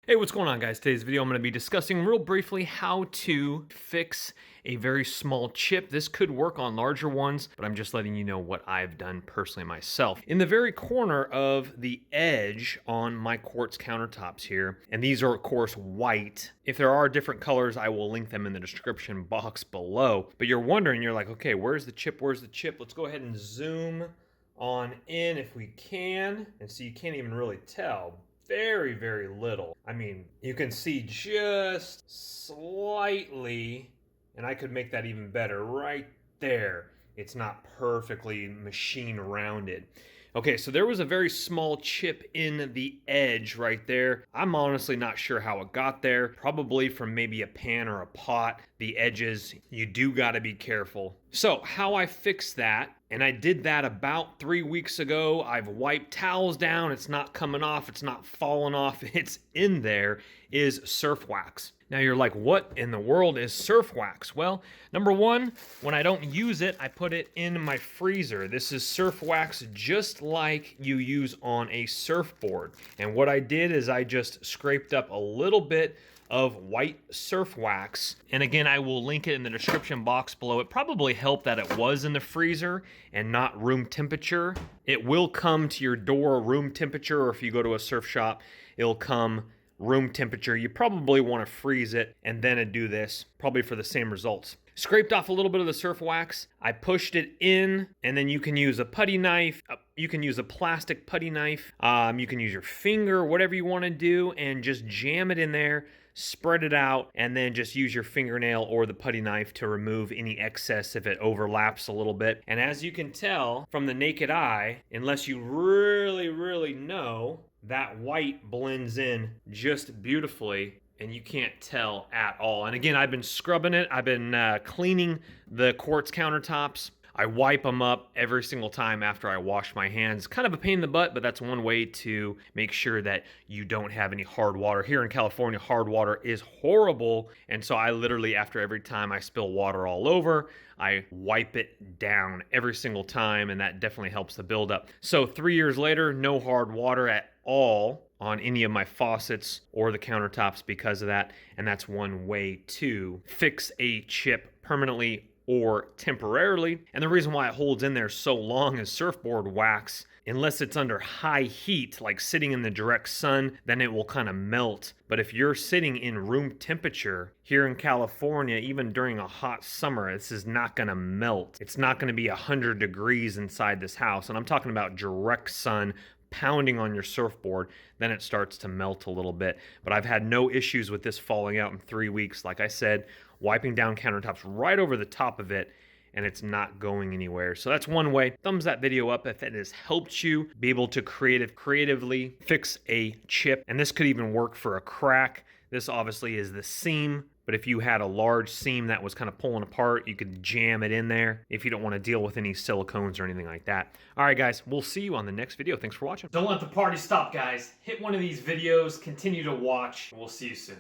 Hey, what's going on, guys? Today's video I'm going to be discussing real briefly how to fix a very small chip. This could work on larger ones, but I'm just letting you know what I've done personally myself. In the very corner of the edge on my quartz countertops here, and these are of course white. If there are different colors, I will link them in the description box below. But you're wondering, you're like, okay, where's the chip? Where's the chip? Let's go ahead and zoom on in if we can. And so you can't even really tell. Very, very little. I mean, you can see just slightly, and I could make that even better right there. It's not perfectly machine rounded. Okay, so there was a very small chip in the edge right there. I'm honestly not sure how it got there. Probably from maybe a pan or a pot. The edges, you do gotta be careful. So how I fixed that, and I did that about 3 weeks ago. I've wiped towels down. It's not coming off. It's not falling off. It's in there, is surf wax. Now you're like, what in the world is surf wax? Well, number one, when I don't use it, I put it in my freezer. This is surf wax just like you use on a surfboard. And what I did is I just scraped up a little bit of white surf wax. And again, I will link it in the description box below. It probably helped that it was in the freezer and not room temperature. It will come to your door room temperature, or if you go to a surf shop, it'll come room temperature. You probably want to freeze it and then do this, probably for the same results. Scraped off a little bit of the surf wax. I pushed it in, and then you can use a putty knife. You can use a plastic putty knife. You can use your finger, whatever you want to do, and just jam it in there, spread it out, and then just use your fingernail or the putty knife to remove any excess if it overlaps a little bit. And as you can tell from the naked eye, unless you really know, that white blends in just beautifully, and you can't tell at all. And again, I've been scrubbing it. I've been cleaning the quartz countertops. I wipe them up every single time after I wash my hands. Kind of a pain in the butt, but that's one way to make sure that you don't have any hard water. Here in California, hard water is horrible. And so I literally, after every time I spill water all over, I wipe it down every single time, and that definitely helps the buildup. So 3 years later, no hard water at all on any of my faucets or the countertops because of that. And that's one way to fix a chip permanently or temporarily. And the reason why it holds in there so long is surfboard wax, unless it's under high heat, like sitting in the direct sun, then it will kind of melt. But if you're sitting in room temperature here in California, even during a hot summer, this is not gonna melt. It's not gonna be 100 degrees inside this house. And I'm talking about direct sun pounding on your surfboard, then it starts to melt a little bit. But I've had no issues with this falling out in 3 weeks. Like I said, wiping down countertops right over the top of it, and it's not going anywhere. So that's one way. Thumbs that video up if it has helped you be able to creatively fix a chip. And this could even work for a crack. This obviously is the seam, but if you had a large seam that was kind of pulling apart, you could jam it in there if you don't want to deal with any silicones or anything like that. All right, guys, we'll see you on the next video. Thanks for watching. Don't let the party stop, guys. Hit one of these videos, continue to watch, and we'll see you soon.